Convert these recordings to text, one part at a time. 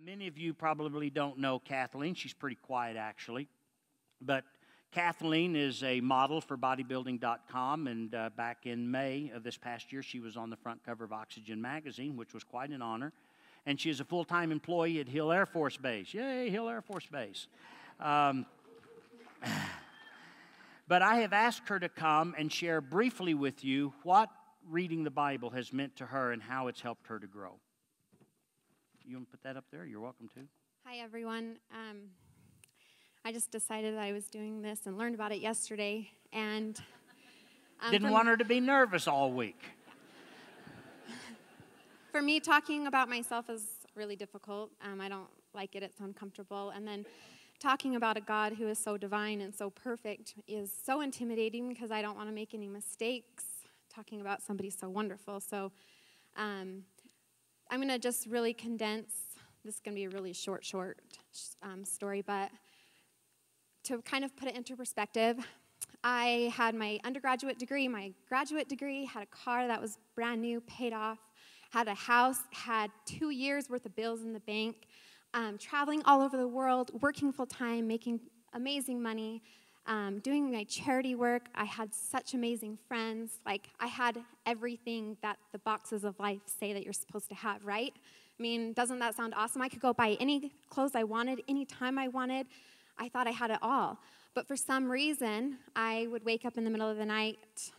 Many of you probably don't know Kathleen. She's pretty quiet, actually. But Kathleen is a model for bodybuilding.com, and back in May of this past year, she was on the front cover of Oxygen magazine, which was quite an honor. And she is a full-time employee at Hill Air Force Base. Yay, Hill Air Force Base. But I have asked her to come and share briefly with you what reading the Bible has meant to her and how it's helped her to grow. You want to put that up there? You're welcome to. Hi, everyone. I just decided I was doing this and learned about it yesterday. And didn't want her to be nervous all week. For me, talking about myself is really difficult. I don't like it. It's uncomfortable. And then talking about a God who is so divine and so perfect is so intimidating because I don't want to make any mistakes talking about somebody so wonderful. So I'm going to just really condense. This is going to be a really short story, but to kind of put it into perspective, I had my undergraduate degree, my graduate degree, had a car that was brand new, paid off, had a house, had 2 years worth of bills in the bank, traveling all over the world, working full-time, making amazing money, doing my charity work. I had such amazing friends. Like, I had everything that the boxes of life say that you're supposed to have, right? I mean, doesn't that sound awesome? I could go buy any clothes I wanted, any time I wanted. I thought I had it all. But for some reason, I would wake up in the middle of the night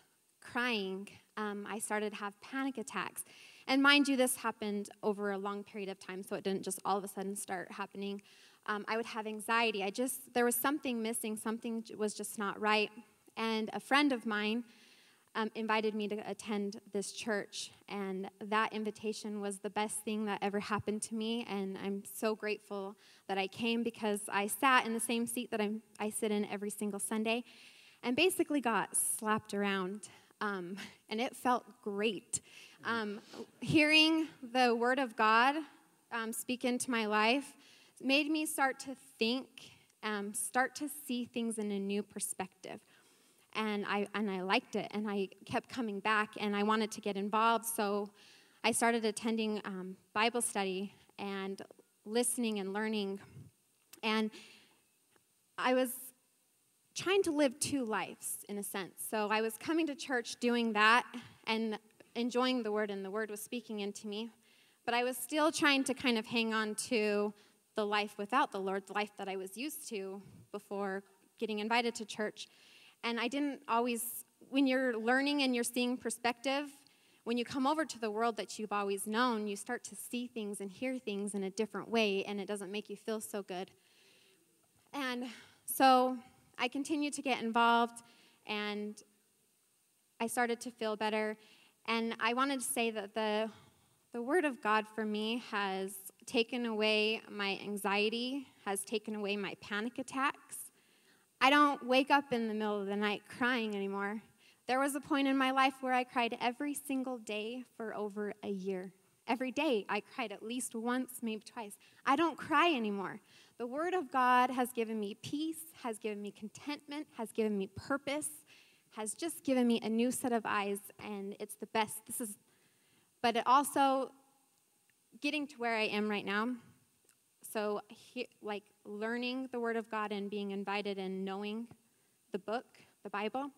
crying. I started to have panic attacks. And mind you, this happened over a long period of time, so it didn't just all of a sudden start happening. I would have anxiety. There was something missing. Something was just not right. And a friend of mine invited me to attend this church, and that invitation was the best thing that ever happened to me, and I'm so grateful that I came because I sat in the same seat that I sit in every single Sunday and basically got slapped around, and it felt great. Hearing the Word of God speak into my life made me start to think, start to see things in a new perspective. And I liked it, and I kept coming back, and I wanted to get involved, so I started attending Bible study and listening and learning, and I was trying to live two lives, in a sense. So I was coming to church doing that and enjoying the Word, and the Word was speaking into me, but I was still trying to kind of hang on to the life without the Lord, the life that I was used to before getting invited to church. And I didn't always, when you're learning and you're seeing perspective, when you come over to the world that you've always known, you start to see things and hear things in a different way, and it doesn't make you feel so good. And so I continued to get involved, and I started to feel better. And I wanted to say that the Word of God for me has taken away my anxiety, has taken away my panic attacks. I don't wake up in the middle of the night crying anymore. There was a point in my life where I cried every single day for over a year. Every day I cried at least once, maybe twice. I don't cry anymore. The Word of God has given me peace, has given me contentment, has given me purpose, has just given me a new set of eyes, and it's the best. But it also, getting to where I am right now, so like learning the Word of God and being invited and knowing the book, the Bible,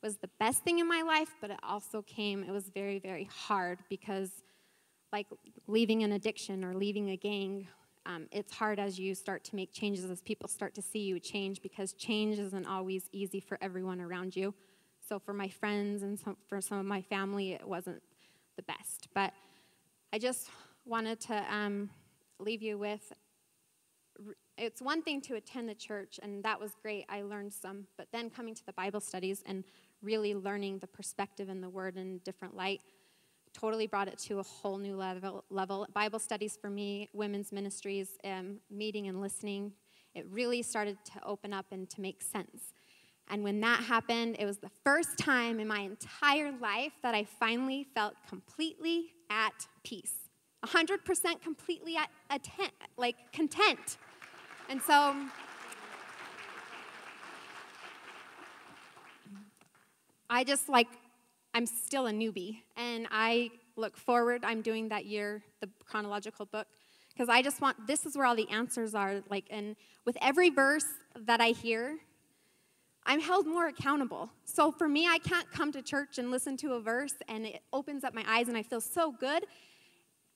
was the best thing in my life, but it was very, very hard because like leaving an addiction or leaving a gang, it's hard as you start to make changes, as people start to see you change, because change isn't always easy for everyone around you. So for my friends and for some of my family, it wasn't the best. But I just wanted to leave you with, it's one thing to attend the church, and that was great. I learned some. But then coming to the Bible studies and really learning the perspective and the Word in a different light totally brought it to a whole new level. Bible studies for me, women's ministries, meeting and listening, it really started to open up and to make sense. And when that happened, it was the first time in my entire life that I finally felt completely at peace. 100% completely content. And so I'm still a newbie, and I look forward, I'm doing that year, the chronological book, because I just want, this is where all the answers are. Like, and with every verse that I hear, I'm held more accountable. So for me, I can't come to church and listen to a verse and it opens up my eyes and I feel so good,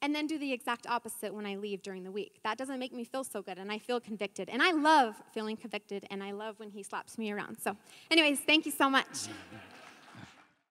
and then do the exact opposite when I leave during the week. That doesn't make me feel so good, and I feel convicted. And I love feeling convicted, and I love when he slaps me around. So anyways, thank you so much.